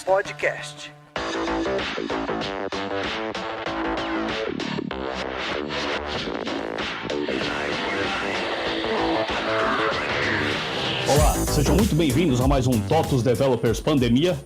Podcast. Olá, sejam muito bem-vindos a mais um TOTUS Developers Pandemia.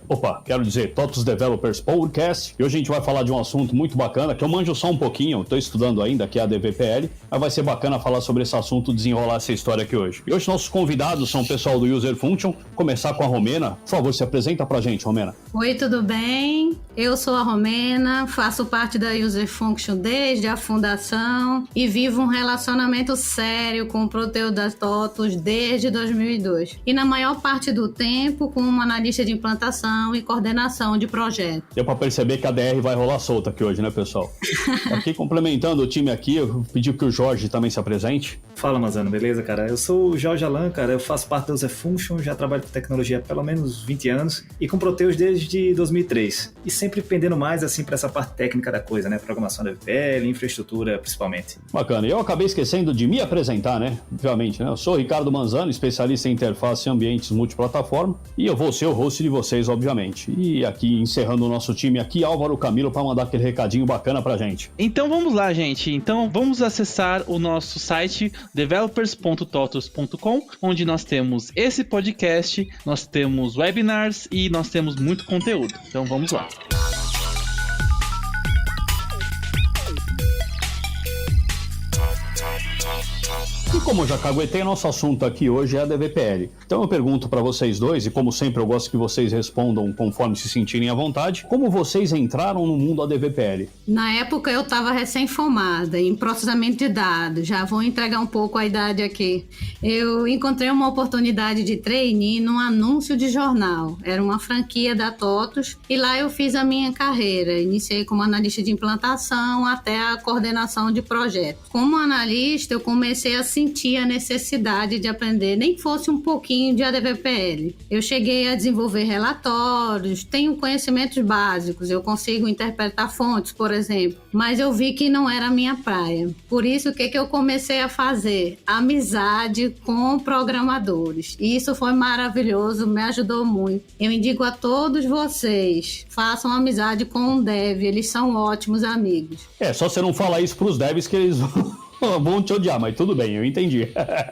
TOTUS Developers Podcast. E hoje a gente vai falar de um assunto muito bacana, que eu manjo só um pouquinho, estou estudando ainda, que é a DVPL, mas vai ser bacana falar sobre esse assunto, desenrolar essa história aqui hoje. E hoje nossos convidados são o pessoal do User Function. Começar com a Romena. Por favor, se apresenta pra gente, Romena. Oi, tudo bem? Eu sou a Romena, faço parte da User Function desde a fundação e vivo um relacionamento sério com o Proteus da TOTUS desde 2002. E na maior parte do tempo como analista de implantação e coordenação de projetos. Deu para perceber que a DR vai rolar solta aqui hoje, né, pessoal? Aqui complementando o time aqui, eu pedi que o Jorge também se apresente. Fala, Manzano, beleza, cara? Eu sou o Jorge Alan, cara, eu faço parte da User Function, já trabalho com tecnologia há pelo menos 20 anos e com Proteus desde 2003. E sempre pendendo mais, assim, para essa parte técnica da coisa, né? Programação da VPL, infraestrutura, principalmente. Bacana. E eu acabei esquecendo de me apresentar, né? Obviamente, né? Eu sou o Ricardo Manzano, especialista em interface e ambientes multiplataforma, e eu vou ser o host de vocês, obviamente. E aqui, encerrando o nosso time aqui, Álvaro Camilo, para mandar aquele recadinho bacana pra gente. Então vamos lá, gente. Então vamos acessar o nosso site developers.totus.com, onde nós temos esse podcast, nós temos webinars e nós temos muito conteúdo. Então vamos lá. E como eu já caguetei, nosso assunto aqui hoje é a DVPL. Então eu pergunto para vocês dois, e como sempre eu gosto que vocês respondam conforme se sentirem à vontade, como vocês entraram no mundo da DVPL? Na época eu estava recém-formada em processamento de dados, já vou entregar um pouco a idade aqui. Eu encontrei uma oportunidade de trainee num anúncio de jornal, era uma franquia da TOTUS, e lá eu fiz a minha carreira. Iniciei como analista de implantação até a coordenação de projetos. Como analista, eu comecei a sentir a necessidade de aprender, nem fosse um pouquinho de ADVPL. Eu cheguei a desenvolver relatórios, tenho conhecimentos básicos, eu consigo interpretar fontes, por exemplo, mas eu vi que não era a minha praia. Por isso, o que eu comecei a fazer? Amizade com programadores. E isso foi maravilhoso, me ajudou muito. Eu indico a todos vocês, façam amizade com um dev, eles são ótimos amigos. Só você não falar isso pros devs que eles vão te odiar, mas tudo bem, eu entendi.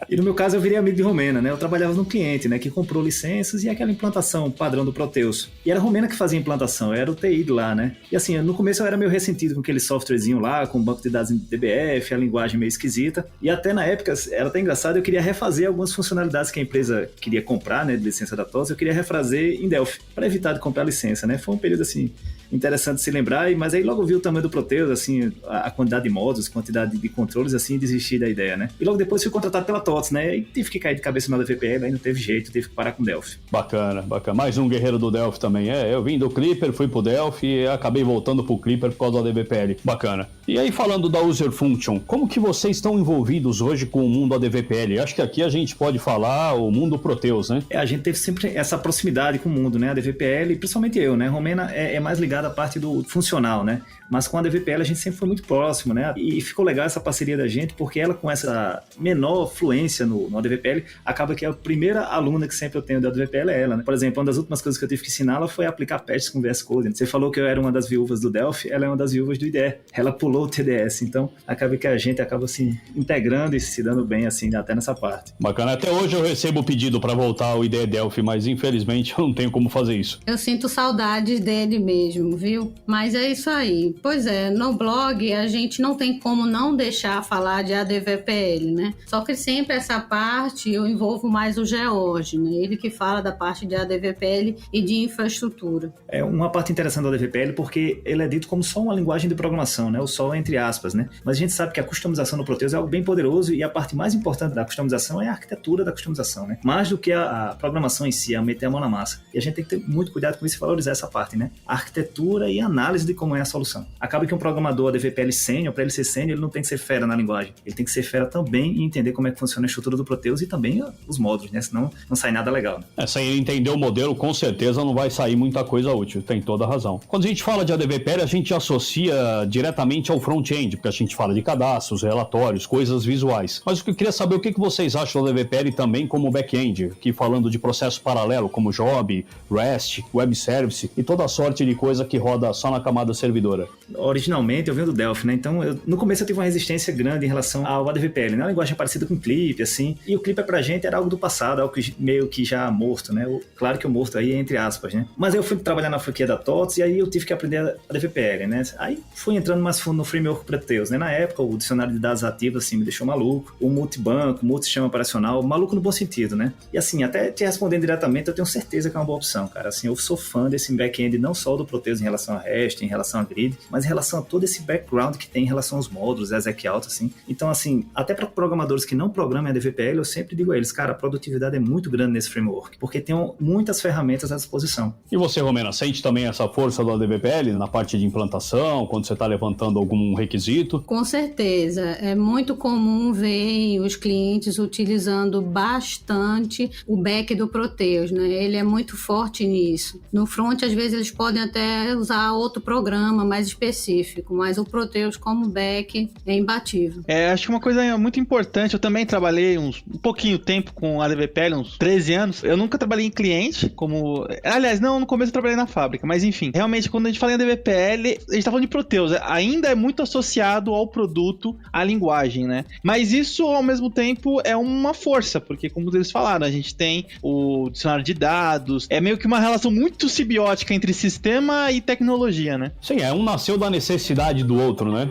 E no meu caso eu virei amigo de Romena, né? Eu trabalhava no cliente, né? Que comprou licenças e aquela implantação padrão do Proteus. E era a Romena que fazia a implantação, eu era o TI de lá, né? E assim, no começo eu era meio ressentido com aquele softwarezinho lá, com o banco de dados em DBF, a linguagem meio esquisita. E até na época, era até engraçado, eu queria refazer algumas funcionalidades que a empresa queria comprar, né? De licença da TOTUS, eu queria refazer em Delphi, para evitar de comprar licença, né? Foi um período assim interessante de se lembrar, mas aí logo vi o tamanho do Proteus, assim, a quantidade de módulos, quantidade de controles, assim, e desisti da ideia, né? E logo depois fui contratado pela TOTUS, né? E tive que cair de cabeça na DVPL, aí não teve jeito, tive que parar com Delphi. Bacana. Mais um guerreiro do Delphi também. Eu vim do Clipper, fui pro Delphi e acabei voltando pro Clipper por causa da DVPL. Bacana. E aí, falando da User Function, como que vocês estão envolvidos hoje com o mundo ADVPL? Acho que aqui a gente pode falar o mundo Proteus, né? A gente teve sempre essa proximidade com o mundo, né? A DVPL, principalmente eu, né? Romena é mais ligada à parte do funcional, né? Mas com a DVPL a gente sempre foi muito próximo, né? E ficou legal essa parceria da gente, porque ela com essa menor fluência no ADVPL, acaba que a primeira aluna que sempre eu tenho da ADVPL é ela, né? Por exemplo, uma das últimas coisas que eu tive que ensinar ela foi aplicar patches com VS Code. Você falou que eu era uma das viúvas do Delphi, ela é uma das viúvas do IDE. Ela pulou o TDS, então acaba que a gente acaba assim integrando e se dando bem assim até nessa parte. Bacana. Até hoje eu recebo o pedido para voltar ao IDE Delphi, mas infelizmente eu não tenho como fazer isso. Eu sinto saudades dele mesmo, viu? Mas é isso aí. Pois é, no blog a gente não tem como não deixar falar de ADVPL, né? Só que sempre essa parte eu envolvo mais o George, né? Ele que fala da parte de ADVPL e de infraestrutura. É uma parte interessante do ADVPL porque ele é dito como só uma linguagem de programação, né? O só entre aspas, né? Mas a gente sabe que a customização no Proteus é algo bem poderoso e a parte mais importante da customização é a arquitetura da customização, né? Mais do que a programação em si, a meter a mão na massa. E a gente tem que ter muito cuidado com isso e valorizar essa parte, né? A arquitetura arquitetura e análise de como é a solução. Acaba que um programador ADVPL sênior, para ele ser sênior, ele não tem que ser fera na linguagem. Ele tem que ser fera também em entender como é que funciona a estrutura do Proteus e também os módulos, né? Senão não sai nada legal. Né? Sem ele entender o modelo, com certeza não vai sair muita coisa útil. Tem toda a razão. Quando a gente fala de ADVPL, a gente associa diretamente ao front-end, porque a gente fala de cadastros, relatórios, coisas visuais. Mas o que eu queria saber, o que vocês acham do ADVPL também como back-end, aqui falando de processo paralelo, como Job, REST, Web Service e toda a sorte de coisa que roda só na camada servidora. Originalmente eu venho do Delphi, né? Então no começo eu tive uma resistência grande em relação ao ADVPL, né? Uma linguagem parecida com Clip, assim. E o Clip pra gente era algo do passado, algo que, meio que já morto, né? Claro que o morto aí é entre aspas, né? Mas eu fui trabalhar na franquia da TOTS e aí eu tive que aprender ADVPL, né? Aí fui entrando mais fundo no framework Proteus, né? Na época o dicionário de dados ativos, assim, me deixou maluco. O multibanco, o multisistema operacional, maluco no bom sentido, né? E assim, até te respondendo diretamente, eu tenho certeza que é uma boa opção, cara. Assim, eu sou fã desse back-end, não só do Proteus em relação a REST, em relação a Grid, mas em relação a todo esse background que tem em relação aos módulos, exec alto, assim. Então, assim, até para programadores que não programam ADVPL, eu sempre digo a eles, cara, a produtividade é muito grande nesse framework, porque tem muitas ferramentas à disposição. E você, Romena, sente também essa força do ADVPL na parte de implantação, quando você está levantando algum requisito? Com certeza. É muito comum ver os clientes utilizando bastante o back do Proteus, né? Ele é muito forte nisso. No front, às vezes, eles podem até usar outro programa mais específico, mas o Proteus como back é imbatível. Acho que uma coisa muito importante, eu também trabalhei um pouquinho tempo com ADVPL, uns 13 anos. Eu nunca trabalhei em cliente, como... Aliás, não, no começo eu trabalhei na fábrica, mas enfim. Realmente, quando a gente fala em ADVPL, a gente tá falando de Proteus. Ainda é muito associado ao produto, à linguagem, né? Mas isso, ao mesmo tempo, é uma força, porque como eles falaram, a gente tem o dicionário de dados, é meio que uma relação muito simbiótica entre sistema e tecnologia, né? Sim, um nasceu da necessidade do outro, né?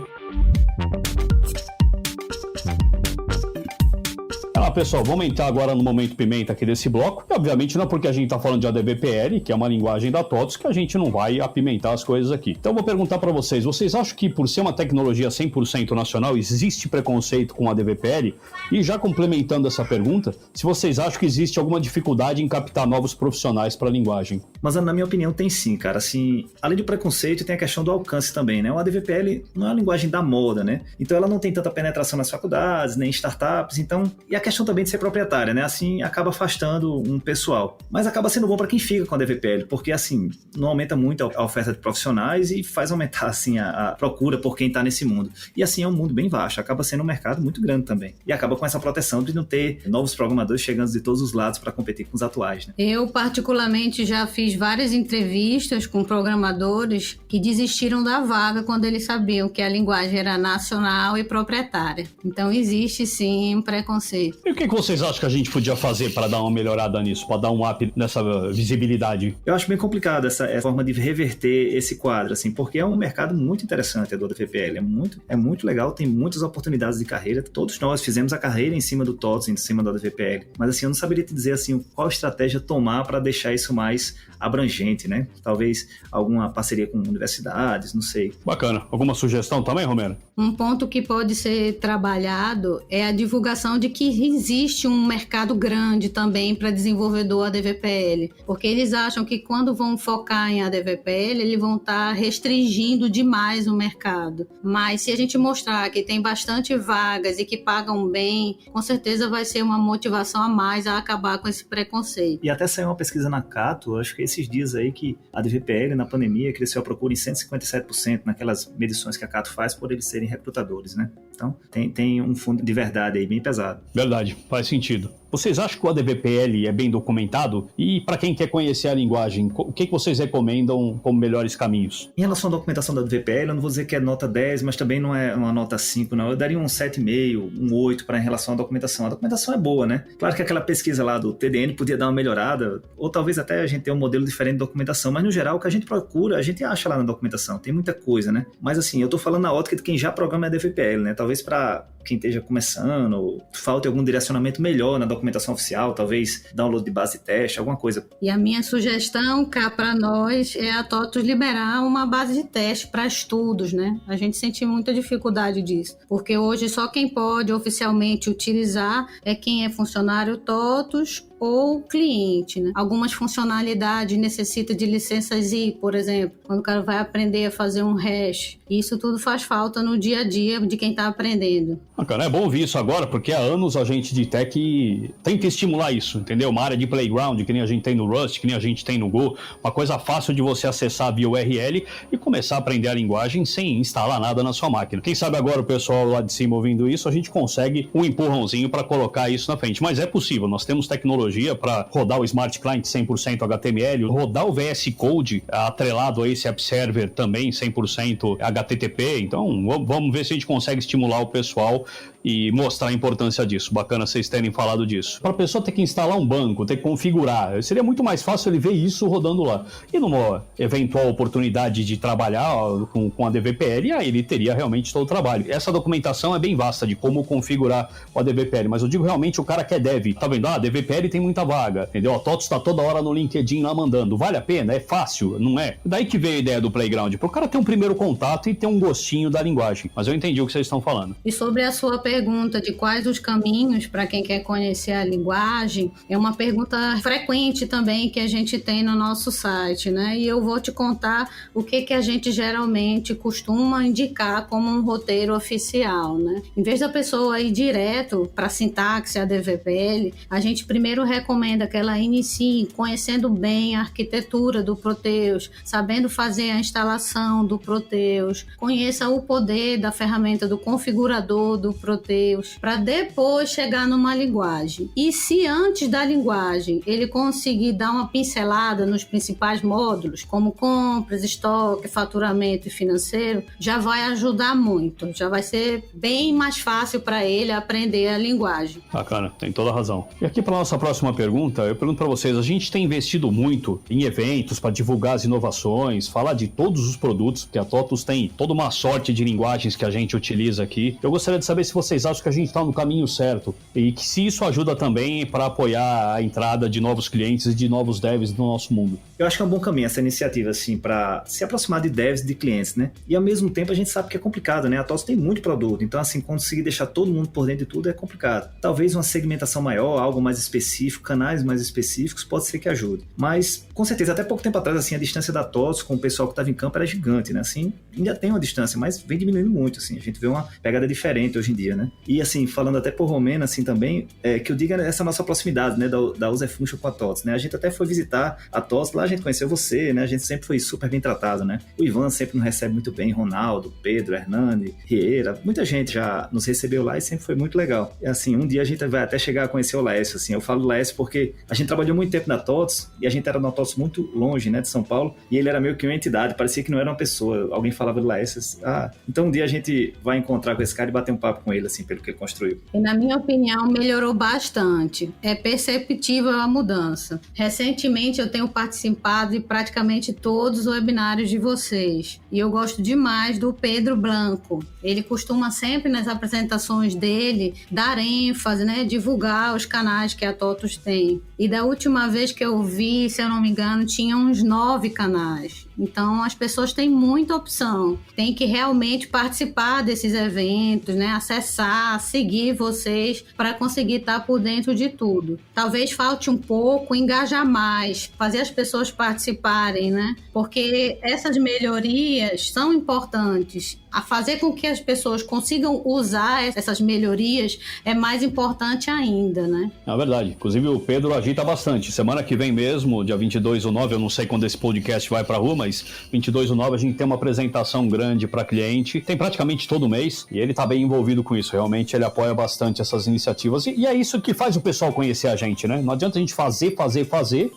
Pessoal, vamos entrar agora no momento pimenta aqui desse bloco. E, obviamente, não é porque a gente está falando de ADVPL, que é uma linguagem da TOTS, que a gente não vai apimentar as coisas aqui. Então, eu vou perguntar para vocês. Vocês acham que, por ser uma tecnologia 100% nacional, existe preconceito com a ADVPL? E já complementando essa pergunta, se vocês acham que existe alguma dificuldade em captar novos profissionais para a linguagem? Mas, na minha opinião, tem sim, cara. Assim, além do preconceito, tem a questão do alcance também, né? O ADVPL não é uma linguagem da moda, né? Então, ela não tem tanta penetração nas faculdades, nem em startups. Então, e a questão também de ser proprietária, né? Assim, acaba afastando um pessoal. Mas acaba sendo bom para quem fica com a ADVPL, porque, assim, não aumenta muito a oferta de profissionais e faz aumentar, assim, a procura por quem tá nesse mundo. E, assim, é um mundo bem vasto. Acaba sendo um mercado muito grande também. E acaba com essa proteção de não ter novos programadores chegando de todos os lados para competir com os atuais, né? Eu, particularmente, já fiz várias entrevistas com programadores que desistiram da vaga quando eles sabiam que a linguagem era nacional e proprietária. Então, existe, sim, um preconceito. E o que vocês acham que a gente podia fazer para dar uma melhorada nisso, para dar um up nessa visibilidade? Eu acho bem complicado essa forma de reverter esse quadro, assim, porque é um mercado muito interessante, do ADVPL. É muito legal, tem muitas oportunidades de carreira. Todos nós fizemos a carreira em cima do TOTS, em cima do ADVPL. Mas, assim, eu não saberia te dizer, assim, qual estratégia tomar para deixar isso mais abrangente, né? Talvez alguma parceria com universidades, não sei. Bacana. Alguma sugestão também, Romero? Um ponto que pode ser trabalhado é a divulgação de que existe um mercado grande também para desenvolvedor ADVPL, porque eles acham que quando vão focar em ADVPL, eles vão estar restringindo demais o mercado. Mas se a gente mostrar que tem bastante vagas e que pagam bem, com certeza vai ser uma motivação a mais a acabar com esse preconceito. E até saiu uma pesquisa na Cato, acho que esses dias aí, que a ADVPL na pandemia cresceu a procura em 157% naquelas medições que a Cato faz por eles serem recrutadores, né? Então tem um fundo de verdade aí bem pesado. Verdade, faz sentido. Vocês acham que o ADVPL é bem documentado? E para quem quer conhecer a linguagem, o que vocês recomendam como melhores caminhos? Em relação à documentação da ADVPL, eu não vou dizer que é nota 10, mas também não é uma nota 5, não. Eu daria um 7,5, um 8 em relação à documentação. A documentação é boa, né? Claro que aquela pesquisa lá do TDN podia dar uma melhorada, ou talvez até a gente tenha um modelo diferente de documentação, mas no geral o que a gente procura, a gente acha lá na documentação. Tem muita coisa, né? Mas assim, eu tô falando na ótica de quem já programa ADVPL, né? Talvez para quem esteja começando, falte algum direcionamento melhor na documentação oficial, talvez download de base de teste, alguma coisa. E a minha sugestão cá para nós é a TOTS liberar uma base de teste para estudos, né? A gente sente muita dificuldade disso, porque hoje só quem pode oficialmente utilizar é quem é funcionário TOTS ou cliente, né? Algumas funcionalidades necessitam de licenças I, por exemplo, quando o cara vai aprender a fazer um hash. Isso tudo faz falta no dia a dia de quem está aprendendo. Cara, é bom ouvir isso agora, porque há anos a gente de tech tenta estimular isso, entendeu? Uma área de playground, que nem a gente tem no Rust, que nem a gente tem no Go, uma coisa fácil de você acessar via URL e começar a aprender a linguagem sem instalar nada na sua máquina. Quem sabe agora o pessoal lá de cima ouvindo isso, a gente consegue um empurrãozinho para colocar isso na frente. Mas é possível, nós temos tecnologia para rodar o Smart Client 100% HTML, rodar o VS Code atrelado a esse App Server também 100% HTTP. Então vamos ver se a gente consegue estimular o pessoal e mostrar a importância disso. Bacana vocês terem falado disso. Para a pessoa ter que instalar um banco, ter que configurar, seria muito mais fácil ele ver isso rodando lá. E numa eventual oportunidade de trabalhar com a DVPL, aí ele teria realmente todo o trabalho. Essa documentação é bem vasta de como configurar o DVPL, mas eu digo realmente o cara que é dev, tá vendo? A DVPL tem muita vaga, entendeu? A TOTOS tá toda hora no LinkedIn lá mandando. Vale a pena? É fácil? Não é? Daí que veio a ideia do Playground, pro cara ter um primeiro contato e ter um gostinho da linguagem. Mas eu entendi o que vocês estão falando. E sobre a sua pergunta de quais os caminhos para quem quer conhecer a linguagem, é uma pergunta frequente também que a gente tem no nosso site, né? E eu vou te contar o que a gente geralmente costuma indicar como um roteiro oficial, né? Em vez da pessoa ir direto para a sintaxe, a DVPL, a gente primeiro recomenda que ela inicie conhecendo bem a arquitetura do Proteus, sabendo fazer a instalação do Proteus, conheça o poder da ferramenta do configurador do Proteus, para depois chegar numa linguagem. E se antes da linguagem ele conseguir dar uma pincelada nos principais módulos, como compras, estoque, faturamento e financeiro, já vai ajudar muito, já vai ser bem mais fácil para ele aprender a linguagem. Bacana, tem toda a razão. E aqui para nossa próxima pergunta, eu pergunto para vocês, a gente tem investido muito em eventos para divulgar as inovações, falar de todos os produtos, porque a TOTOS tem toda uma sorte de linguagens que a gente utiliza aqui. Eu gostaria de saber se vocês acham que a gente está no caminho certo e que se isso ajuda também para apoiar a entrada de novos clientes e de novos devs no nosso mundo. Eu acho que é um bom caminho essa iniciativa, assim, para se aproximar de devs e de clientes, né? E ao mesmo tempo a gente sabe que é complicado, né? A TOTOS tem muito produto, então assim, conseguir deixar todo mundo por dentro de tudo é complicado. Talvez uma segmentação maior, algo mais específico, canais mais específicos, pode ser que ajude. Mas, com certeza, até pouco tempo atrás, assim, a distância da TOTOS com o pessoal que estava em campo era gigante, né? Assim, ainda tem uma distância, mas vem diminuindo muito, assim. A gente vê uma pegada diferente hoje em dia, né? E, assim, falando até por Romena, assim, também, que eu diga essa nossa proximidade, né? Da User Function com a TOTOS, né? A gente até foi visitar a TOTOS, lá a gente conheceu você, né? A gente sempre foi super bem tratado, né? O Ivan sempre nos recebe muito bem, Ronaldo, Pedro, Hernani, Rieira, muita gente já nos recebeu lá e sempre foi muito legal. E, assim, um dia a gente vai até chegar a conhecer o Laércio, assim. Eu falo do Laércio porque a gente trabalhou muito tempo na TOTOS e a gente era na TOTOS muito longe, né? De São Paulo, e ele era meio que uma entidade, parecia que não era uma pessoa. Alguém falava do Laércio, então um dia a gente vai encontrar com esse cara e bater um papo com ele, assim, pelo que ele construiu. E na minha opinião, melhorou bastante. É perceptível a mudança. Recentemente eu tenho participado de praticamente todos os webinários de vocês. E eu gosto demais do Pedro Blanco. Ele costuma sempre nas apresentações dele dar ênfase, né? Divulgar os canais que a TOTOS tem. E da última vez que eu vi, se eu não me engano, tinha uns 9 canais. Então as pessoas têm muita opção. Tem que realmente participar desses eventos, né? Acessar, seguir vocês para conseguir estar por dentro de tudo. Talvez falte um pouco engajar mais, fazer as pessoas participarem, né? Porque essas melhorias são importantes. A fazer com que as pessoas consigam usar essas melhorias é mais importante ainda, né? É verdade. Inclusive o Pedro agita bastante. Semana que vem mesmo, dia 22/9, eu não sei quando esse podcast vai pra rua, mas 22/9 a gente tem uma apresentação grande para cliente. Tem praticamente todo mês e ele tá bem envolvido com isso. Realmente ele apoia bastante essas iniciativas e é isso que faz o pessoal conhecer a gente, né? Não adianta a gente fazer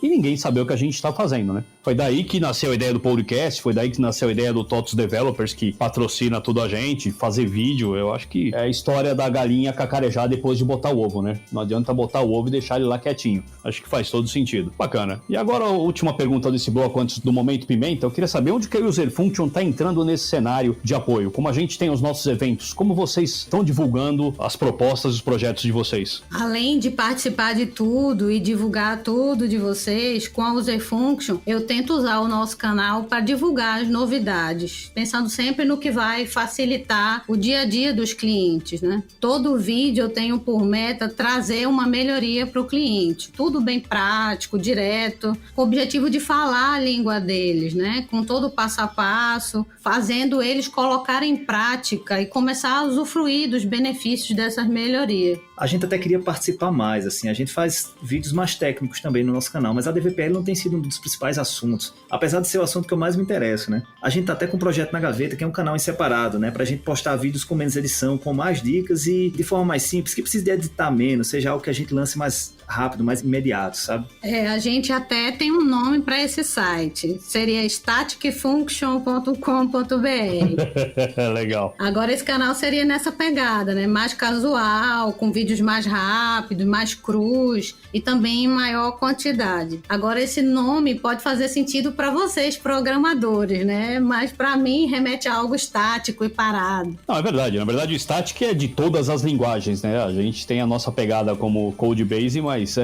e ninguém saber o que a gente tá fazendo, né? Foi daí que nasceu a ideia do podcast, foi daí que nasceu a ideia do TOTOS Developers, que patrocina tudo a gente, fazer vídeo. Eu acho que é a história da galinha cacarejar depois de botar o ovo, né? Não adianta botar o ovo e deixar ele lá quietinho. Acho que faz todo sentido. Bacana. E agora a última pergunta desse bloco antes do Momento Pimenta. Eu queria saber onde que a User Function tá entrando nesse cenário de apoio. Como a gente tem os nossos eventos, como vocês estão divulgando as propostas e os projetos de vocês? Além de participar de tudo e divulgar tudo de vocês, com a User Function, eu tento usar o nosso canal para divulgar as novidades, pensando sempre no que vai vai facilitar o dia a dia dos clientes, né? Todo vídeo eu tenho por meta trazer uma melhoria para o cliente. Tudo bem prático, direto, com o objetivo de falar a língua deles, né? Com todo o passo a passo, fazendo eles colocarem em prática e começar a usufruir dos benefícios dessas melhorias. A gente até queria participar mais, assim, a gente faz vídeos mais técnicos também no nosso canal, mas a DVPL não tem sido um dos principais assuntos, apesar de ser o assunto que eu mais me interesso, né? A gente tá até com um projeto na gaveta, que é um canal em separado, né? Pra gente postar vídeos com menos edição, com mais dicas e de forma mais simples, que precisa de editar menos, seja algo que a gente lance mais rápido, mais imediato, sabe? A gente até tem um nome para esse site, seria staticfunction.com.br. Legal. Agora esse canal seria nessa pegada, né? Mais casual, com vídeos mais rápidos, mais crus e também em maior quantidade. Agora esse nome pode fazer sentido para vocês, programadores, né? Mas para mim remete a algo estático e parado. Não, é verdade. Na verdade, o Static é de todas as linguagens, né? A gente tem a nossa pegada como Codebase, mas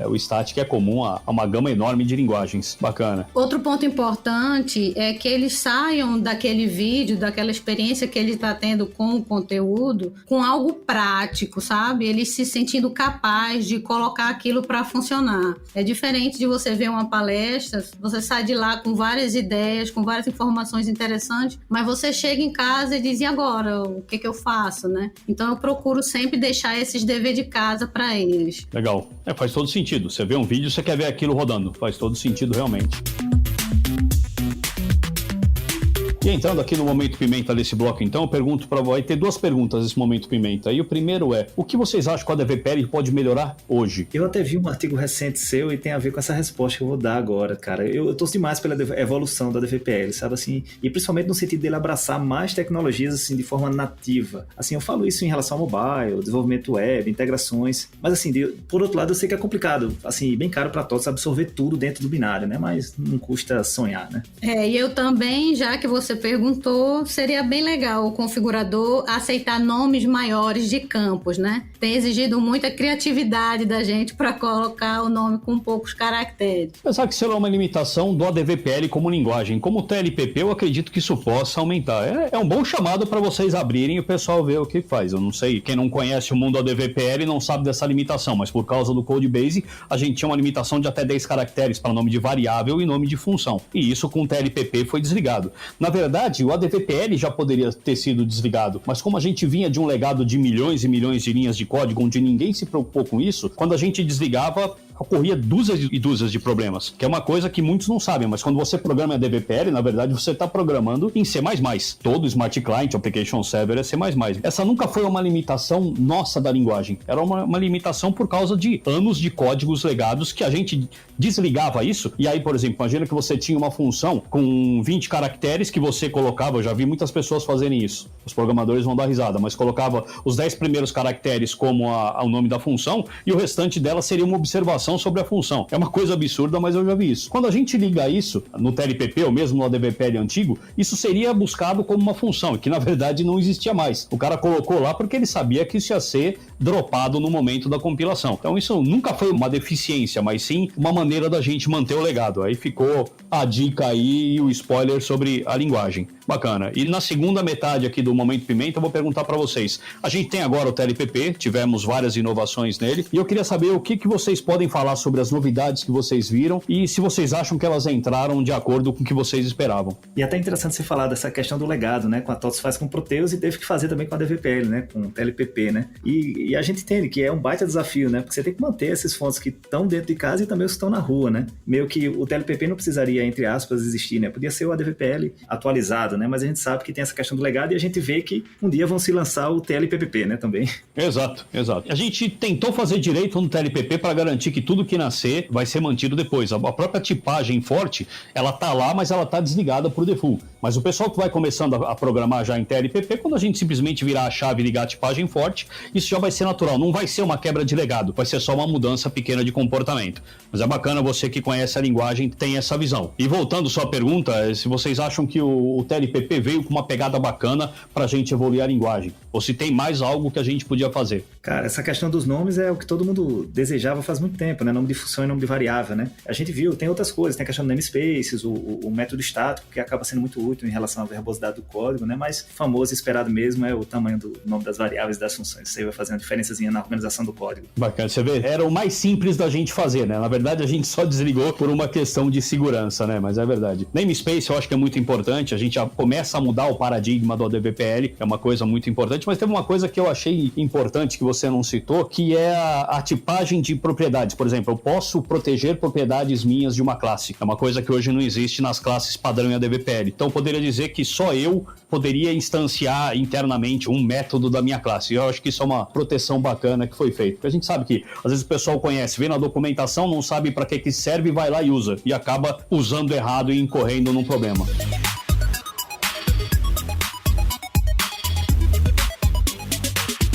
o Static é comum a uma gama enorme de linguagens. Bacana. Outro ponto importante é que eles saiam daquele vídeo, daquela experiência que ele está tendo com o conteúdo, com algo prático, sabe? Eles se sentindo capaz de colocar aquilo para funcionar. É diferente de você ver uma palestra, você sai de lá com várias ideias, com várias informações interessantes, mas você chega em casa e diz, e agora? O que eu faço, né? Então eu procuro sempre deixar esses dever de casa para eles. Legal. Faz todo sentido. Você vê um vídeo, você quer ver aquilo rodando. Faz todo sentido realmente. E entrando aqui no Momento Pimenta desse bloco, então, eu pergunto para vai ter duas perguntas nesse Momento Pimenta. E o primeiro é, o que vocês acham que a DVPL pode melhorar hoje? Eu até vi um artigo recente seu e tem a ver com essa resposta que eu vou dar agora, cara. Eu torço demais pela evolução da DVPL, sabe assim? E principalmente no sentido dele abraçar mais tecnologias, assim, de forma nativa. Assim, eu falo isso em relação ao mobile, desenvolvimento web, integrações. Mas assim, por outro lado, eu sei que é complicado, assim, bem caro para todos absorver tudo dentro do binário, né? Mas não custa sonhar, né? E eu também, já que você perguntou, seria bem legal o configurador aceitar nomes maiores de campos, né? Tem exigido muita criatividade da gente para colocar o nome com poucos caracteres. Apesar que isso é uma limitação do ADVPL como linguagem. Como TLPP, eu acredito que isso possa aumentar. É um bom chamado para vocês abrirem e o pessoal ver o que faz. Eu não sei, quem não conhece o mundo ADVPL não sabe dessa limitação, mas por causa do Codebase, a gente tinha uma limitação de até 10 caracteres para nome de variável e nome de função. E isso com o TLPP foi desligado. Na verdade, o ADVPL já poderia ter sido desligado, mas como a gente vinha de um legado de milhões e milhões de linhas de código onde ninguém se preocupou com isso, quando a gente desligava, ocorria dúzias e dúzias de problemas, que é uma coisa que muitos não sabem, mas quando você programa em ADVPL, na verdade você está programando em C++. Todo Smart Client, Application Server é C++. Essa nunca foi uma limitação nossa da linguagem, era uma limitação por causa de anos de códigos legados que a gente desligava isso, e aí, por exemplo, imagina que você tinha uma função com 20 caracteres que você colocava, eu já vi muitas pessoas fazerem isso, os programadores vão dar risada, mas colocava os 10 primeiros caracteres como o nome da função e o restante dela seria uma observação sobre a função. É uma coisa absurda, mas eu já vi isso. Quando a gente liga isso no TLPP ou mesmo no ADVPL antigo, isso seria buscado como uma função, que na verdade não existia mais. O cara colocou lá porque ele sabia que isso ia ser dropado no momento da compilação. Então isso nunca foi uma deficiência, mas sim uma maneira da gente manter o legado. Aí ficou a dica aí e o spoiler sobre a linguagem. Bacana. E na segunda metade aqui do Momento Pimenta, eu vou perguntar para vocês. A gente tem agora o TLPP, tivemos várias inovações nele, e eu queria saber o que vocês podem falar sobre as novidades que vocês viram e se vocês acham que elas entraram de acordo com o que vocês esperavam. E até interessante você falar dessa questão do legado, né? Com a TOTS faz com o Proteus e teve que fazer também com a DVPL, né? Com o TLPP, né? E a gente entende que é um baita desafio, né? Porque você tem que manter esses fontes que estão dentro de casa e também os que estão na rua, né? Meio que o TLPP não precisaria, entre aspas, existir, né? Podia ser o ADVPL atualizado, né? Mas a gente sabe que tem essa questão do legado e a gente vê que um dia vão se lançar o TLPPP, né? Também. Exato. A gente tentou fazer direito no TLPP para garantir que tudo que nascer vai ser mantido depois. A própria tipagem forte, ela tá lá, mas ela tá desligada por default. Mas o pessoal que vai começando a programar já em TLPP, quando a gente simplesmente virar a chave e ligar a tipagem forte, isso já vai ser natural. Não vai ser uma quebra de legado, vai ser só uma mudança pequena de comportamento. Mas é bacana você que conhece a linguagem tem essa visão. E voltando à sua pergunta, se vocês acham que o TLPP veio com uma pegada bacana para a gente evoluir a linguagem. ou se tem mais algo que a gente podia fazer. Cara, essa questão dos nomes é o que todo mundo desejava faz muito tempo, né? Nome de função e nome de variável, né? A gente viu, tem outras coisas, tem a questão do namespaces, o método estático, que acaba sendo muito útil em relação à verbosidade do código, né? Mas famoso e esperado mesmo é o tamanho do nome das variáveis e das funções. Isso aí vai fazer uma diferençazinha na organização do código. Bacana, você vê, era o mais simples da gente fazer, né? Na verdade, a gente só desligou por uma questão de segurança, né? Mas é verdade. Namespace eu acho que é muito importante, a gente já começa a mudar o paradigma do ADVPL, é uma coisa muito importante, mas teve uma coisa que eu achei importante que você não citou, que é a tipagem de propriedades. Por exemplo, eu posso proteger propriedades minhas de uma classe. É uma coisa que hoje não existe nas classes padrão em ADVPL. Então, eu poderia dizer que só eu poderia instanciar internamente um método da minha classe. Eu acho que isso é uma proteção bacana que foi feita. Porque a gente sabe que, às vezes, o pessoal conhece, vê na documentação, não sabe para que serve, vai lá e usa. E acaba usando errado e incorrendo num problema.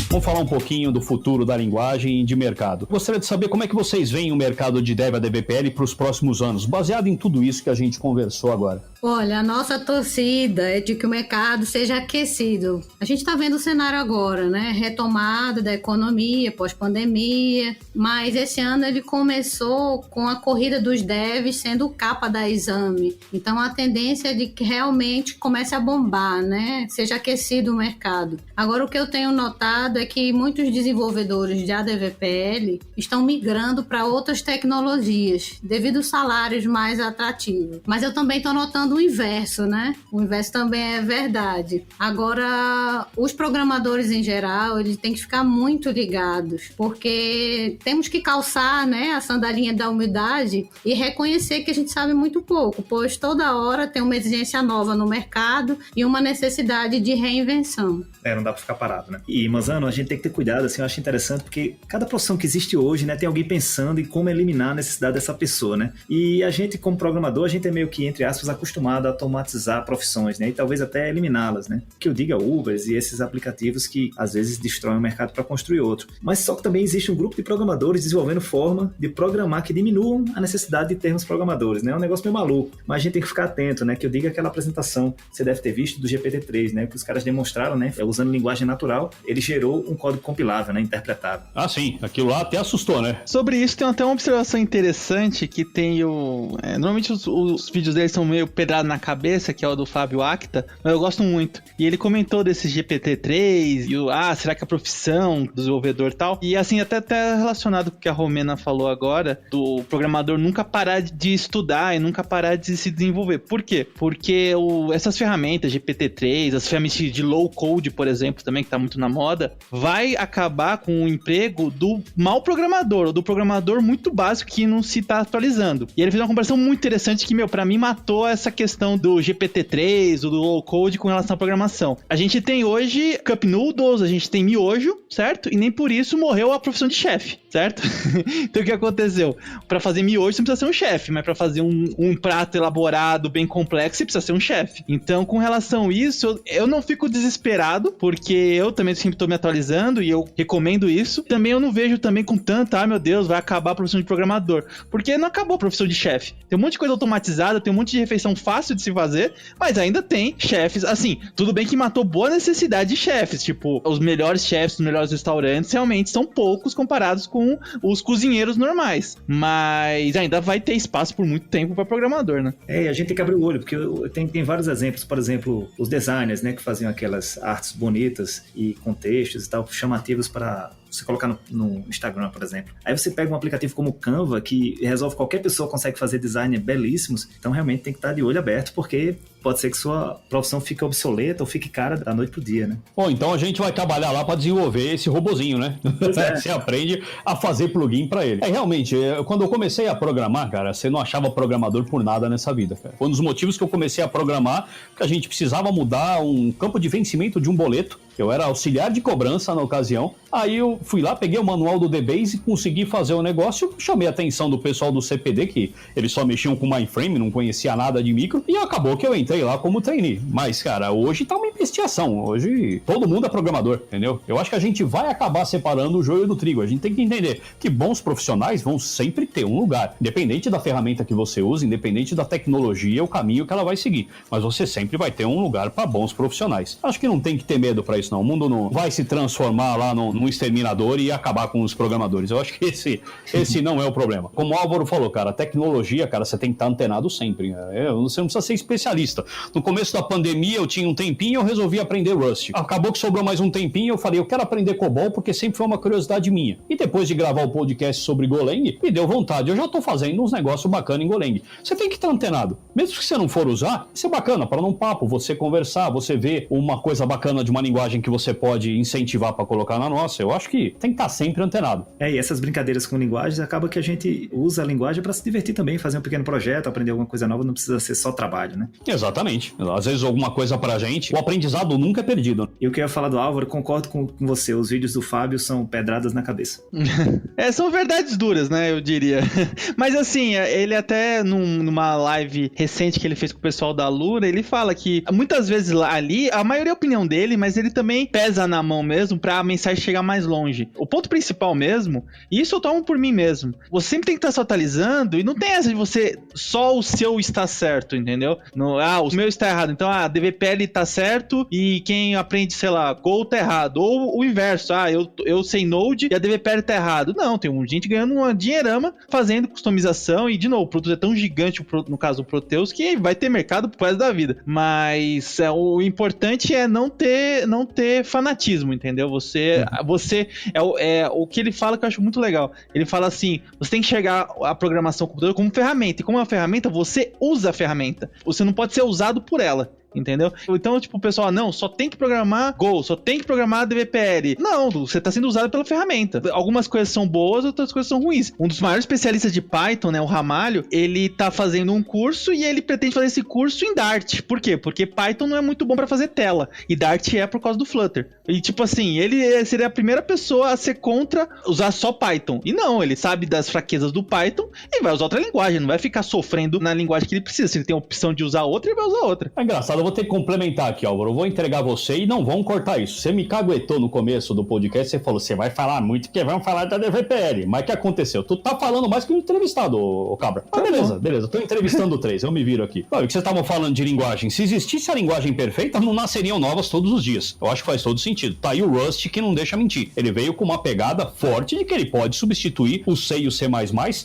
Vamos falar um pouquinho do futuro da linguagem e de mercado. Gostaria de saber como é que vocês veem o mercado de Dev ADVPL para os próximos anos, baseado em tudo isso que a gente conversou agora. Olha, a nossa torcida é de que o mercado seja aquecido. A gente está vendo o cenário agora, né? Retomada da economia pós-pandemia, mas esse ano ele começou com a corrida dos devs sendo capa da exame. Então a tendência é de que realmente comece a bombar, né? Seja aquecido o mercado. Agora o que eu tenho notado é que muitos desenvolvedores de ADVPL estão migrando para outras tecnologias devido aos salários mais atrativos. Mas eu também estou notando o inverso, né? O inverso também é verdade. Agora, os programadores em geral, eles têm que ficar muito ligados, porque temos que calçar, né, a sandalinha da humildade e reconhecer que a gente sabe muito pouco, pois toda hora tem uma exigência nova no mercado e uma necessidade de reinvenção. Não dá pra ficar parado, né? E, Manzano, a gente tem que ter cuidado, assim, eu acho interessante, porque cada profissão que existe hoje, né, tem alguém pensando em como eliminar a necessidade dessa pessoa, né? E a gente, como programador, a gente é meio que, entre aspas, acostumado a automatizar profissões, né? E talvez até eliminá-las, né? Que eu diga Ubers e esses aplicativos que, às vezes, destroem o mercado para construir outro. Mas só que também existe um grupo de programadores desenvolvendo forma de programar que diminuam a necessidade de termos programadores, né? É um negócio meio maluco, mas a gente tem que ficar atento, né? Que eu diga aquela apresentação que você deve ter visto do GPT-3, né? Que os caras demonstraram, né? Usando linguagem natural, ele gerou um código compilável, né? Interpretável. Ah, sim. Aquilo lá até assustou, né? Sobre isso, tem até uma observação interessante que tem o... normalmente os vídeos dele são meio pedrado na cabeça, que é o do Fábio Acta, mas eu gosto muito. E ele comentou desse GPT-3 e será que a profissão do desenvolvedor e tal? E assim, até relacionado com o que a Romena falou agora, do programador nunca parar de estudar e nunca parar de se desenvolver. Por quê? Porque essas ferramentas, GPT-3, as ferramentas de low code, por exemplo, também, que tá muito na moda, vai acabar com o emprego do mau programador, ou do programador muito básico que não se tá atualizando. E ele fez uma comparação muito interessante que, pra mim matou essa questão do GPT-3, ou do low code com relação à programação. A gente tem hoje Cup Noodles, a gente tem miojo, certo? E nem por isso morreu a profissão de chefe, certo? Então o que aconteceu? Pra fazer miojo você não precisa ser um chefe, mas pra fazer um prato elaborado, bem complexo, você precisa ser um chefe. Então, com relação a isso, eu não fico desesperado, porque eu também sempre tô me atualizando e eu recomendo isso. Também eu não vejo também com tanto, meu Deus, vai acabar a profissão de programador. Porque não acabou a profissão de chefe. Tem um monte de coisa automatizada, tem um monte de refeição fácil de se fazer, mas ainda tem chefes, assim, tudo bem que matou boa necessidade de chefes, tipo, os melhores chefes, os melhores restaurantes realmente são poucos comparados com os cozinheiros normais, mas ainda vai ter espaço por muito tempo para programador, né? E a gente tem que abrir o olho, porque tem vários exemplos, por exemplo, os designers, né, que faziam aquelas artes bonitas e com textos e tal, chamativos para você colocar no Instagram, por exemplo. Aí você pega um aplicativo como o Canva, que resolve, qualquer pessoa consegue fazer design belíssimos, então realmente tem que estar de olho aberto, porque pode ser que sua profissão fique obsoleta ou fique cara da noite pro dia, né? Bom, então a gente vai trabalhar lá para desenvolver esse robozinho, né? Você aprende a fazer plugin para ele. Realmente, quando eu comecei a programar, cara, você não achava programador por nada nessa vida, cara. Foi um dos motivos que eu comecei a programar, que a gente precisava mudar um campo de vencimento de um boleto. Eu era auxiliar de cobrança na ocasião. Aí eu fui lá, peguei o manual do DBase, consegui fazer o negócio, chamei a atenção do pessoal do CPD, que eles só mexiam com mainframe, não conhecia nada de micro, e acabou que eu entrei lá como trainee. Mas, cara, hoje tá uma investigação. Hoje todo mundo é programador, entendeu? Eu acho que a gente vai acabar separando o joio do trigo. A gente tem que entender que bons profissionais vão sempre ter um lugar, independente da ferramenta que você usa, independente da tecnologia, o caminho que ela vai seguir. Mas você sempre vai ter um lugar para bons profissionais. Acho que não tem que ter medo para isso, não. O mundo não vai se transformar lá num exterminador e acabar com os programadores. Eu acho que esse não é o problema. Como o Álvaro falou, cara, a tecnologia, cara, você tem que estar antenado sempre. Você não precisa ser especialista. No começo da pandemia, eu tinha um tempinho, eu resolvi aprender Rust. Acabou que sobrou mais um tempinho, eu falei, eu quero aprender COBOL porque sempre foi uma curiosidade minha. E depois de gravar o podcast sobre Golang, me deu vontade. Eu já tô fazendo uns negócios bacanas em Golang. Você tem que estar antenado. Mesmo que você não for usar, isso é bacana, para num papo, você conversar, você ver uma coisa bacana de uma linguagem que você pode incentivar para colocar na nossa. Eu acho que tem que estar sempre antenado. E essas brincadeiras com linguagens, acaba que a gente usa a linguagem para se divertir também, fazer um pequeno projeto, aprender alguma coisa nova, não precisa ser só trabalho, né? Exatamente. Às vezes alguma coisa pra gente, o aprendizado nunca é perdido. E o que eu ia falar do Álvaro, concordo com você, os vídeos do Fábio são pedradas na cabeça. São verdades duras, né, eu diria. Mas assim, ele até numa live recente que ele fez com o pessoal da Lura, ele fala que muitas vezes ali, a maioria é a opinião dele, mas ele também pesa na mão mesmo pra mensagem chegar mais longe. O ponto principal mesmo, e isso eu tomo por mim mesmo, você sempre tem que estar se atualizando e não tem essa de você, só o seu está certo, entendeu? O meu está errado, então a DVPL tá certo e quem aprende, sei lá, Go tá errado. Ou o inverso, eu sei Node e a DVPL tá errado. Não, tem gente ganhando uma dinheirama fazendo customização e, de novo, o produto é tão gigante, no caso do Proteus, que vai ter mercado pro resto da vida. Mas o importante é não ter fanatismo, entendeu? Você o que ele fala que eu acho muito legal. Ele fala assim, você tem que enxergar a programação computador como ferramenta, e como é uma ferramenta, você usa a ferramenta. Você não pode ser usado por ela. Entendeu? Então, tipo, o pessoal, não, só tem que programar Go, só tem que programar DVPL. Não, você tá sendo usado pela ferramenta. Algumas coisas são boas, outras coisas são ruins. Um dos maiores especialistas de Python, né, o Ramalho, ele tá fazendo um curso e ele pretende fazer esse curso em Dart. Por quê? Porque Python não é muito bom pra fazer tela. E Dart é por causa do Flutter. E, tipo assim, ele seria a primeira pessoa a ser contra usar só Python. E não, ele sabe das fraquezas do Python e vai usar outra linguagem. Não vai ficar sofrendo na linguagem que ele precisa. Se ele tem a opção de usar outra, ele vai usar outra. É engraçado. Eu vou ter que complementar aqui, Álvaro. Eu vou entregar você e não vão cortar isso. Você me caguetou no começo do podcast, você falou, você vai falar muito porque vamos falar da DVPL. Mas o que aconteceu? Tu tá falando mais que um entrevistado, ô Cabra. Ah, beleza. Tô entrevistando 3, eu me viro aqui. Olha, o que vocês estavam falando de linguagem. Se existisse a linguagem perfeita, não nasceriam novas todos os dias. Eu acho que faz todo sentido. Tá aí o Rust que não deixa mentir. Ele veio com uma pegada forte de que ele pode substituir o C e o C++,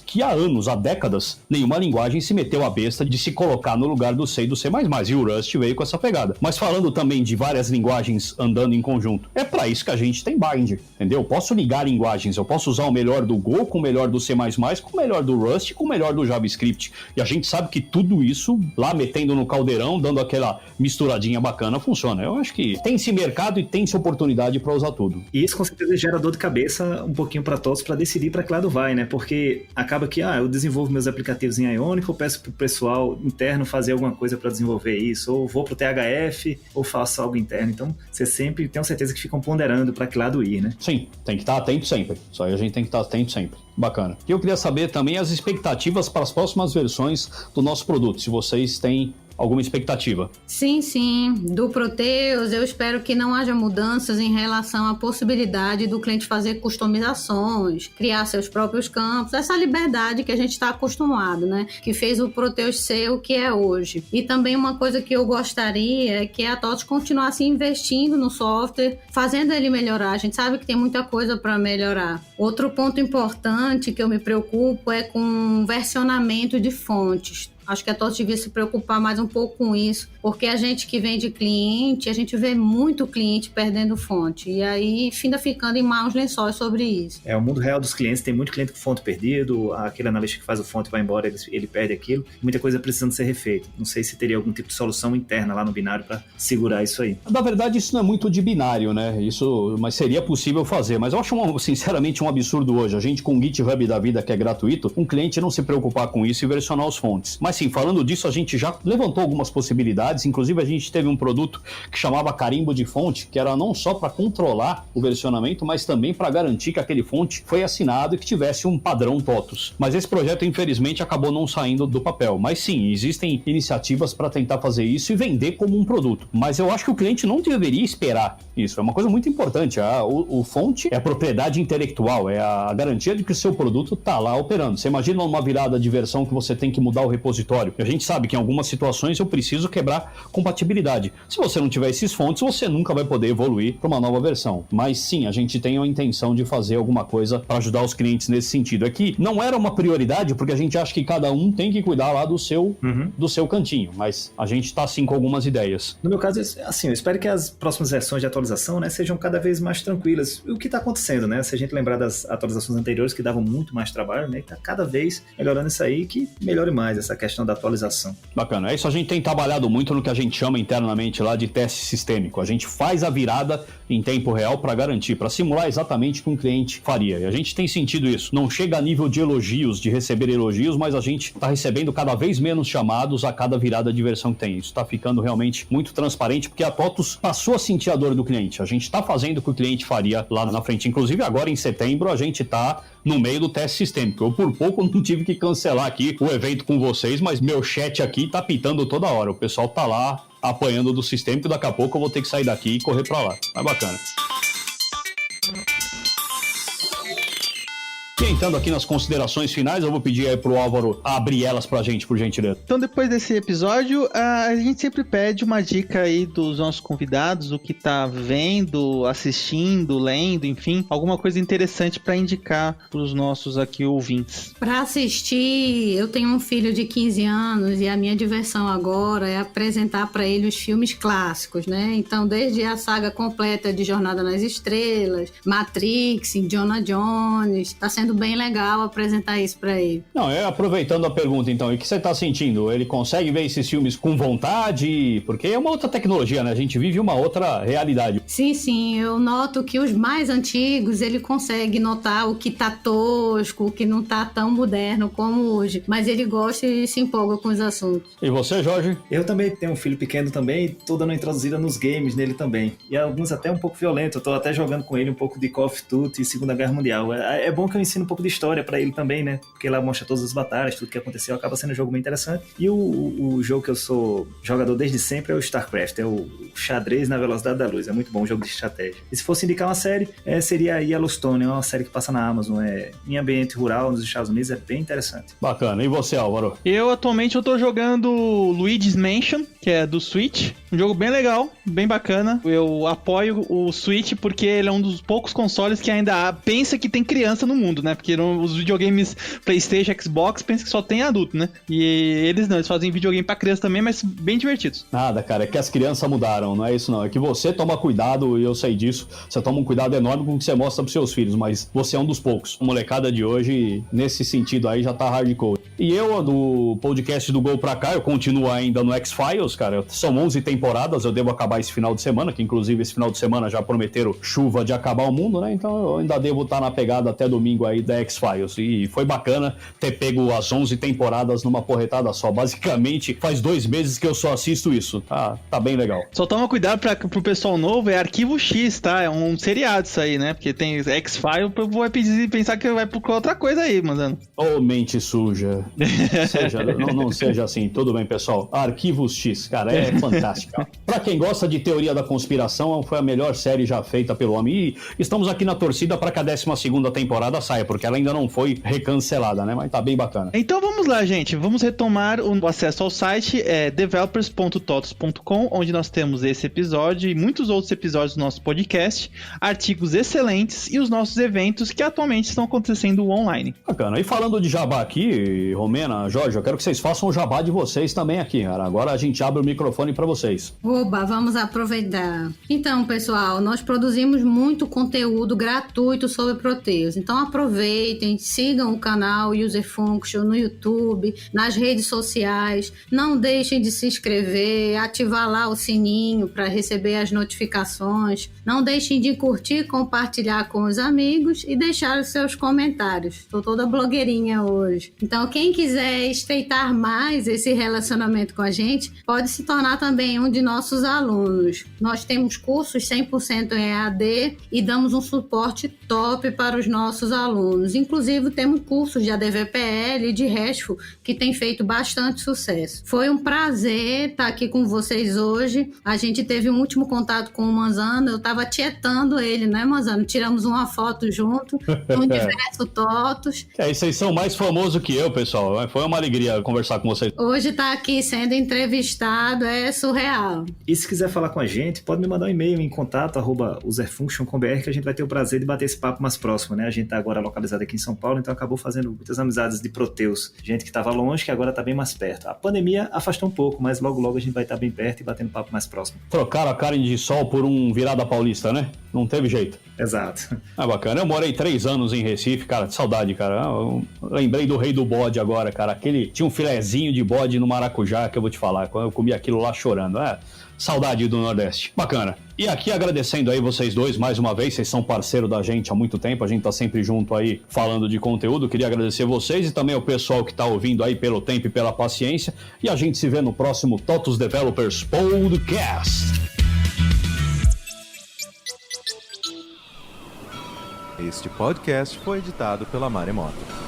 que há anos, há décadas, nenhuma linguagem se meteu a besta de se colocar no lugar do C e do C++. E o Rust veio com essa pegada. Mas falando também de várias linguagens andando em conjunto, é pra isso que a gente tem bind, entendeu? Eu posso ligar linguagens, eu posso usar o melhor do Go com o melhor do C++, com o melhor do Rust, com o melhor do JavaScript. E a gente sabe que tudo isso, lá metendo no caldeirão, dando aquela misturadinha bacana, funciona. Eu acho que tem-se mercado e tem-se oportunidade pra usar tudo. E isso com certeza gera dor de cabeça um pouquinho pra todos pra decidir pra que lado vai, né? Porque acaba que, eu desenvolvo meus aplicativos em Ionic, eu peço pro pessoal interno fazer alguma coisa pra desenvolver isso, ou vou pro THF, ou faço algo interno. Então, você sempre tem certeza que ficam ponderando para que lado ir, né? Sim, tem que estar atento sempre. Isso aí a gente tem que estar atento sempre. Bacana. E eu queria saber também as expectativas para as próximas versões do nosso produto, se vocês têm alguma expectativa. Sim. Do Proteus, eu espero que não haja mudanças em relação à possibilidade do cliente fazer customizações, criar seus próprios campos, essa liberdade que a gente está acostumado, né? Que fez o Proteus ser o que é hoje. E também uma coisa que eu gostaria é que a TOTOS continuasse investindo no software, fazendo ele melhorar. A gente sabe que tem muita coisa para melhorar. Outro ponto importante que eu me preocupo é com versionamento de fontes. Acho que a TOTOS devia se preocupar mais um pouco com isso, porque a gente que vende cliente, a gente vê muito cliente perdendo fonte, e aí finda ficando em maus lençóis sobre isso. O mundo real dos clientes, tem muito cliente com fonte perdido, aquele analista que faz o fonte vai embora, ele perde aquilo, muita coisa precisando ser refeita. Não sei se teria algum tipo de solução interna lá no binário para segurar isso aí. Na verdade, isso não é muito de binário, né? Mas seria possível fazer, mas eu acho sinceramente um absurdo hoje, a gente com o GitHub da vida que é gratuito, um cliente não se preocupar com isso e versionar os fontes. Mas assim, falando disso, a gente já levantou algumas possibilidades, inclusive a gente teve um produto que chamava carimbo de fonte, que era não só para controlar o versionamento, mas também para garantir que aquele fonte foi assinado e que tivesse um padrão TOTUS. Mas esse projeto, infelizmente, acabou não saindo do papel. Mas sim, existem iniciativas para tentar fazer isso e vender como um produto. Mas eu acho que o cliente não deveria esperar isso. É uma coisa muito importante. O fonte é a propriedade intelectual, é a garantia de que o seu produto está lá operando. Você imagina uma virada de versão que você tem que mudar o repositório. A gente sabe que em algumas situações eu preciso quebrar compatibilidade. Se você não tiver esses fontes, você nunca vai poder evoluir para uma nova versão. Mas sim, a gente tem a intenção de fazer alguma coisa para ajudar os clientes nesse sentido. É que não era uma prioridade, porque a gente acha que cada um tem que cuidar lá do seu cantinho. Mas a gente está sim com algumas ideias. No meu caso, assim, eu espero que as próximas versões de atualização, né, sejam cada vez mais tranquilas. O que está acontecendo, né? Se a gente lembrar das atualizações anteriores que davam muito mais trabalho, né? Está cada vez melhorando isso aí, que melhore mais essa questão da atualização. Bacana. É isso, a gente tem trabalhado muito no que a gente chama internamente lá de teste sistêmico. A gente faz a virada em tempo real para garantir, para simular exatamente o que um cliente faria. E a gente tem sentido isso. Não chega a nível de elogios, de receber elogios, mas a gente está recebendo cada vez menos chamados a cada virada de versão que tem. Isso está ficando realmente muito transparente, porque a TOTUS passou a sentir a dor do cliente. A gente está fazendo o que o cliente faria lá na frente. Inclusive, agora em setembro, a gente está no meio do teste sistêmico. Eu, por pouco, não tive que cancelar aqui o evento com vocês, mas meu chat aqui tá pitando toda hora. O pessoal tá lá apanhando do sistêmico e daqui a pouco eu vou ter que sair daqui e correr pra lá. Mas bacana. E entrando aqui nas considerações finais, eu vou pedir aí pro Álvaro abrir elas pra gente, por gentileza. Então, depois desse episódio, a gente sempre pede uma dica aí dos nossos convidados, o que tá vendo, assistindo, lendo, enfim, alguma coisa interessante pra indicar pros nossos aqui ouvintes. Pra assistir, eu tenho um filho de 15 anos e a minha diversão agora é apresentar pra ele os filmes clássicos, né? Então, desde a saga completa de Jornada nas Estrelas, Matrix, Indiana Jones, tá sendo bem legal apresentar isso pra ele. Não, aproveitando a pergunta então, e o que você tá sentindo? Ele consegue ver esses filmes com vontade? Porque é uma outra tecnologia, né? A gente vive uma outra realidade. Sim, eu noto que os mais antigos, ele consegue notar o que tá tosco, o que não tá tão moderno como hoje, mas ele gosta e se empolga com os assuntos. E você, Jorge? Eu também tenho um filho pequeno também e tô dando uma introduzida nos games nele também. E alguns até um pouco violentos, eu tô até jogando com ele um pouco de Call of Duty e Segunda Guerra Mundial. É bom que eu ensino um pouco de história pra ele também, né? Porque lá mostra todas as batalhas, tudo que aconteceu, acaba sendo um jogo bem interessante. E o jogo que eu sou jogador desde sempre é o StarCraft, é o xadrez na velocidade da luz, é muito bom, um jogo de estratégia. E se fosse indicar uma série, seria a Yellowstone, é uma série que passa na Amazon, em ambiente rural nos Estados Unidos, é bem interessante. Bacana. E você, Álvaro? Atualmente eu tô jogando Luigi's Mansion, que é do Switch, um jogo bem legal, bem bacana. Eu apoio o Switch porque ele é um dos poucos consoles que ainda pensa que tem criança no mundo, né? Porque os videogames PlayStation, Xbox, pensa que só tem adulto, né? E eles não, eles fazem videogame pra criança também, mas bem divertidos. Nada, cara, é que as crianças mudaram, não é isso não. É que você toma cuidado, e eu sei disso, você toma um cuidado enorme com o que você mostra pros seus filhos, mas você é um dos poucos. A molecada de hoje, nesse sentido aí, já tá hardcore. E eu, do podcast do Gol Pra Cá, eu continuo ainda no X-Files, cara. São 11 temporadas, eu devo acabar esse final de semana, que inclusive esse final de semana já prometeram chuva de acabar o mundo, né? Então eu ainda devo estar na pegada até domingo aí da X-Files. E foi bacana ter pego as 11 temporadas numa porretada só. Basicamente, faz 2 meses que eu só assisto isso. Tá bem legal. Só toma cuidado pro pessoal novo, é Arquivo X, tá? É um seriado isso aí, né? Porque tem X-Files, eu vou pensar que vai procurar outra coisa aí, mandando. Ô, mente suja. Não seja assim. Tudo bem, pessoal. Arquivos X, cara, é fantástica. Pra quem gosta de teoria da conspiração, foi a melhor série já feita pelo homem. E estamos aqui na torcida para que a 12ª temporada saia, porque ela ainda não foi recancelada, né? Mas tá bem bacana. Então vamos lá, gente. Vamos retomar o acesso ao site, developers.totos.com, onde nós temos esse episódio e muitos outros episódios do nosso podcast, artigos excelentes e os nossos eventos que atualmente estão acontecendo online. Bacana. E falando de jabá aqui, Romena, Jorge, eu quero que vocês façam o jabá de vocês também aqui, cara. Agora a gente abre o microfone para vocês. Oba, vamos aproveitar. Então, pessoal, nós produzimos muito conteúdo gratuito sobre Proteus. Então, aproveitem, sigam o canal User Function no YouTube, nas redes sociais. Não deixem de se inscrever, ativar lá o sininho para receber as notificações. Não deixem de curtir, compartilhar com os amigos e deixar os seus comentários. Estou toda blogueirinha hoje. Então, quem quiser estreitar mais esse relacionamento com a gente, pode se tornar também um de nossos alunos. Nós temos cursos 100% em EAD e damos um suporte top para os nossos alunos. Inclusive, temos cursos de ADVPL e de RESTful que têm feito bastante sucesso. Foi um prazer estar aqui com vocês hoje. A gente teve um último contato com o Manzano. Eu estava tietando ele, né, Manzano? Tiramos uma foto junto, no universo TOTUS. E vocês são mais famosos que eu, pessoal. Foi uma alegria conversar com vocês. Hoje tá aqui sendo entrevistado, é surreal. E se quiser falar com a gente, pode me mandar um e-mail em contato@userfunction.com.br que a gente vai ter o prazer de bater esse papo mais próximo, né? A gente tá agora localizado aqui em São Paulo, então acabou fazendo muitas amizades de Proteus. Gente que estava longe, que agora tá bem mais perto. A pandemia afastou um pouco, mas logo logo a gente vai estar bem perto e batendo papo mais próximo. Trocaram a carne de sol por um virada paulista, né? Não teve jeito. Exato. Bacana. Eu morei 3 anos em Recife, cara, de saudade, cara. Eu lembrei do rei do bode agora, cara. Tinha um filezinho de bode no maracujá que eu vou te falar. Quando eu comi aquilo lá chorando. Saudade do Nordeste. Bacana. E aqui agradecendo aí vocês dois mais uma vez, vocês são parceiro da gente há muito tempo, a gente tá sempre junto aí falando de conteúdo. Queria agradecer vocês e também ao pessoal que tá ouvindo aí pelo tempo e pela paciência. E a gente se vê no próximo TOTUS Developers Podcast. Este podcast foi editado pela Maremoto.